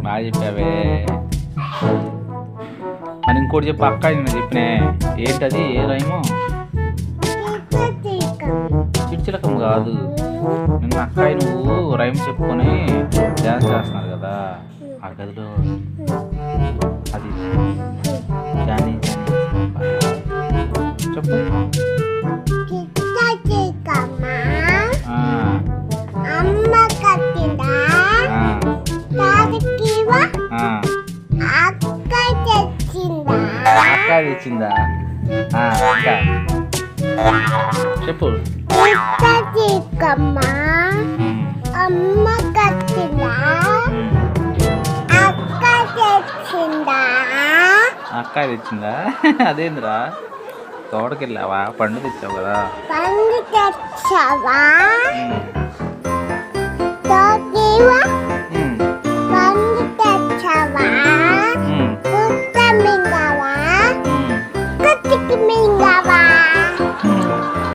బాగా చెప్పావే. మరి ఇంకోటి చెప్పు అక్క, నేను చెప్పినే ఏంటది, ఏ రైమో? చిట్చిలకం కాదు. నిన్న అక్కాయి నువ్వు రైమ్ చెప్పుకొని డ్యాన్స్ చేస్తున్నారు కదా ఆ గదిలో, అది జానీ చెప్పు. అక్క తెచ్చిందా? ఇంకా చెప్పు. అమ్మ కట్టిందా, అక్క తెచ్చిందా? అక్క తెచ్చిందా? అదేంద్రా, తోటకెళ్ళావా? పండు తెచ్చావు కదా. పండు తెచ్చావా?